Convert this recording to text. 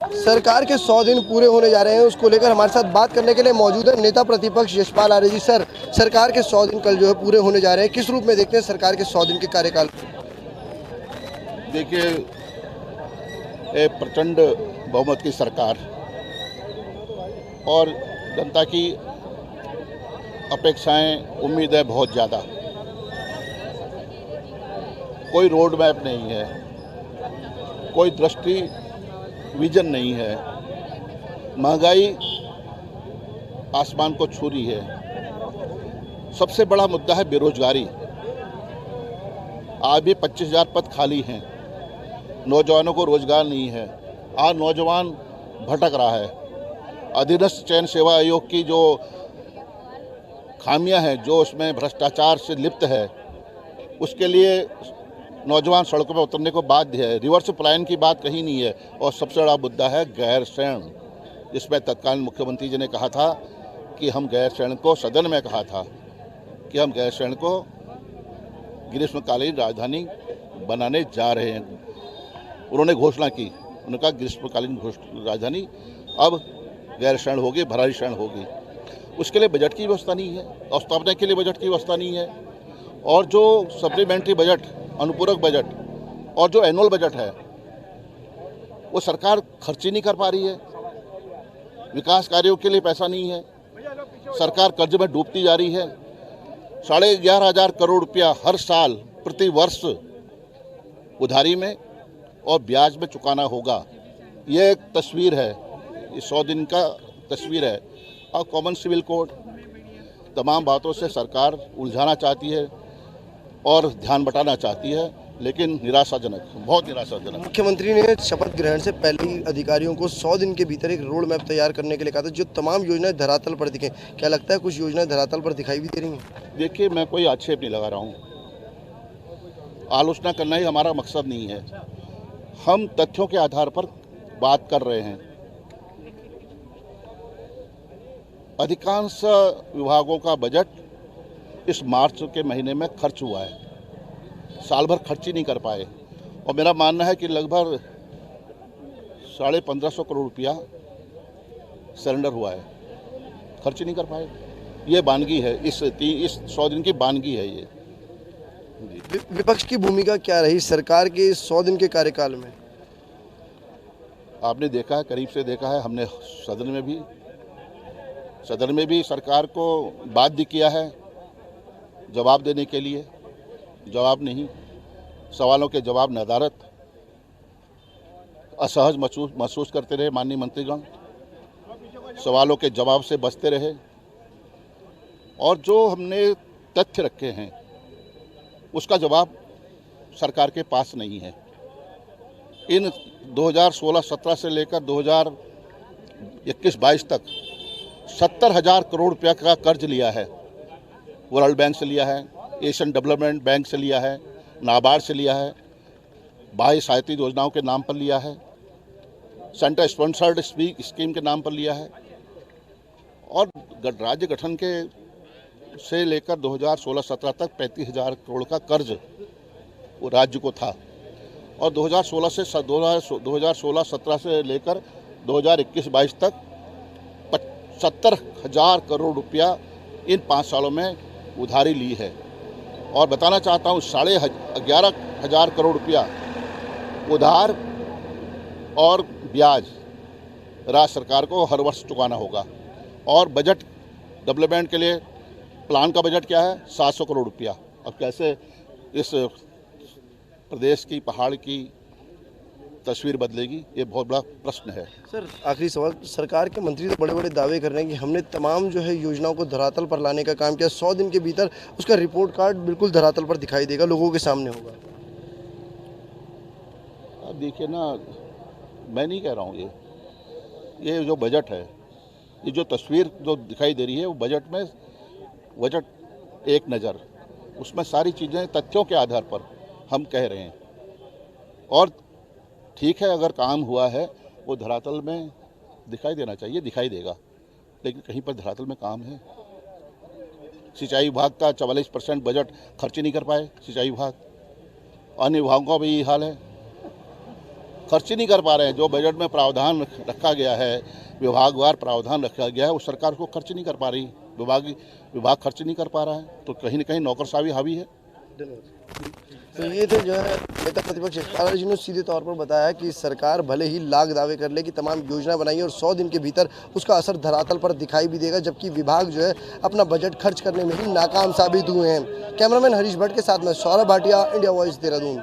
सरकार के 100 दिन पूरे होने जा रहे हैं, उसको लेकर हमारे साथ बात करने के लिए मौजूद है नेता प्रतिपक्ष यशपाल आर्य जी। सर, सरकार के 100 दिन कल जो है पूरे होने जा रहे हैं, किस रूप में देखते हैं सरकार के 100 दिन के कार्यकाल? देखिए, एक प्रचंड बहुमत की सरकार और जनता की अपेक्षाएं, उम्मीदें बहुत ज़्यादा। कोई रोड मैप नहीं है, कोई दृष्टि विजन नहीं है, महंगाई आसमान को छू रही है। सबसे बड़ा मुद्दा है बेरोजगारी। आज भी 25,000 पद खाली हैं, नौजवानों को रोजगार नहीं है। आज नौजवान भटक रहा है। अधीनस्थ चयन सेवा आयोग की जो खामियां हैं, जो उसमें भ्रष्टाचार से लिप्त है, उसके लिए नौजवान सड़कों पर उतरने को बाध्य है। रिवर्स पलायन की बात कहीं नहीं है। और सबसे बड़ा मुद्दा है गैर शरण, जिसमें तत्कालीन मुख्यमंत्री जी ने कहा था कि हम गैर शरण को, सदन में कहा था कि हम गैर शरण को ग्रीष्मकालीन राजधानी बनाने जा रहे हैं। उन्होंने घोषणा की, उन्होंने कहा ग्रीष्मकालीन राजधानी अब गैर शरण होगी, भरारी शरण होगी। उसके लिए बजट की व्यवस्था नहीं है, और स्थापना के लिए बजट की व्यवस्था नहीं है। और जो सप्लीमेंट्री बजट, अनुपूरक बजट और जो एनुअल बजट है, वो सरकार खर्च ही नहीं कर पा रही है। विकास कार्यों के लिए पैसा नहीं है। सरकार कर्ज में डूबती जा रही है। 11,500 करोड़ रुपया हर साल प्रति वर्ष उधारी में और ब्याज में चुकाना होगा। ये एक तस्वीर है, ये 100 दिन का तस्वीर है। और कॉमन सिविल कोड, तमाम बातों से सरकार उलझाना चाहती है और ध्यान बटाना चाहती है, लेकिन निराशाजनक, बहुत निराशाजनक। मुख्यमंत्री ने शपथ ग्रहण से पहले ही अधिकारियों को 100 दिन के भीतर एक रोड मैप तैयार करने के लिए कहा था, जो तमाम योजनाएं धरातल पर दिखें। क्या लगता है कुछ योजनाएं धरातल पर दिखाई भी दे रही हैं? देखिए, मैं कोई आक्षेप नहीं लगा रहा हूँ, आलोचना करना ही हमारा मकसद नहीं है। हम तथ्यों के आधार पर बात कर रहे हैं। अधिकांश विभागों का बजट इस मार्च के महीने में खर्च हुआ है, साल भर खर्च ही नहीं कर पाए। और मेरा मानना है कि लगभग 1550 करोड़ रुपया सरेंडर हुआ है, खर्च ही नहीं कर पाए। ये वानगी है, इस 100 दिन की वानगी है ये। विपक्ष की भूमिका क्या रही सरकार के 100 दिन के कार्यकाल में? आपने देखा है, करीब से देखा है। हमने सदन में भी सरकार को बाध्य किया है जवाब देने के लिए। जवाब नहीं, सवालों के जवाब नदारत, असहज महसूस करते रहे माननीय मंत्रीगण, सवालों के जवाब से बचते रहे। और जो हमने तथ्य रखे हैं उसका जवाब सरकार के पास नहीं है। इन 2016-17 से लेकर 2021-22 तक 70,000 करोड़ रुपया का कर्ज लिया है। वर्ल्ड बैंक से लिया है, एशियन डेवलपमेंट बैंक से लिया है, नाबार्ड से लिया है, बाह्य सहायता योजनाओं के नाम पर लिया है, सेंटर स्पॉन्सर्ड स्कीम के नाम पर लिया है। और राज्य गठन के से लेकर 2016-17 तक 35,000 करोड़ का कर्ज वो राज्य को था। और 2016-17 से लेकर 2021-22 तक 70,000 करोड़ रुपया इन 5 सालों में उधारी ली है। और बताना चाहता हूँ, 11,500 करोड़ रुपया उधार और ब्याज राज्य सरकार को हर वर्ष चुकाना होगा। और बजट डेवलपमेंट के लिए प्लान का बजट क्या है? 700 करोड़ रुपया। अब कैसे इस प्रदेश की, पहाड़ की तस्वीर बदलेगी, ये बहुत बड़ा प्रश्न है। सर, आखिरी सवाल, सरकार के मंत्री तो बड़े बड़े दावे कर रहे हैं कि हमने तमाम जो है योजनाओं को धरातल पर लाने का काम किया, 100 दिन के भीतर उसका रिपोर्ट कार्ड बिल्कुल धरातल पर दिखाई देगा, लोगों के सामने होगा। अब देखिए ना, मैं नहीं कह रहा हूँ, ये जो बजट है, ये जो तस्वीर जो दिखाई दे रही है, वो बजट एक नज़र, उसमें सारी चीज़ें तथ्यों के आधार पर हम कह रहे हैं। और ठीक है, अगर काम हुआ है वो धरातल में दिखाई देना चाहिए, दिखाई देगा। लेकिन कहीं पर धरातल में काम है। सिंचाई विभाग का 44% बजट खर्च नहीं कर पाए सिंचाई विभाग। अन्य विभागों का भी यही हाल है। खर्च ही नहीं कर पा रहे हैं। जो बजट में प्रावधान रखा गया है, विभागवार प्रावधान रखा गया है, वो सरकार को खर्च नहीं कर पा रही। विभाग खर्च नहीं कर पा रहा है, तो कहीं न कहीं नौकरशाही हावी है। तो ये थे जो है नेता प्रतिपक्ष यशपाल आर्य जिन्होंने सीधे तौर पर बताया कि सरकार भले ही लाख दावे कर ले कि तमाम योजना बनाई और 100 दिन के भीतर उसका असर धरातल पर दिखाई भी देगा, जबकि विभाग जो है अपना बजट खर्च करने में ही नाकाम साबित हुए हैं। कैमरामैन हरीश भट्ट के साथ में सौरभ भाटिया, इंडिया वॉइस, देहरादून।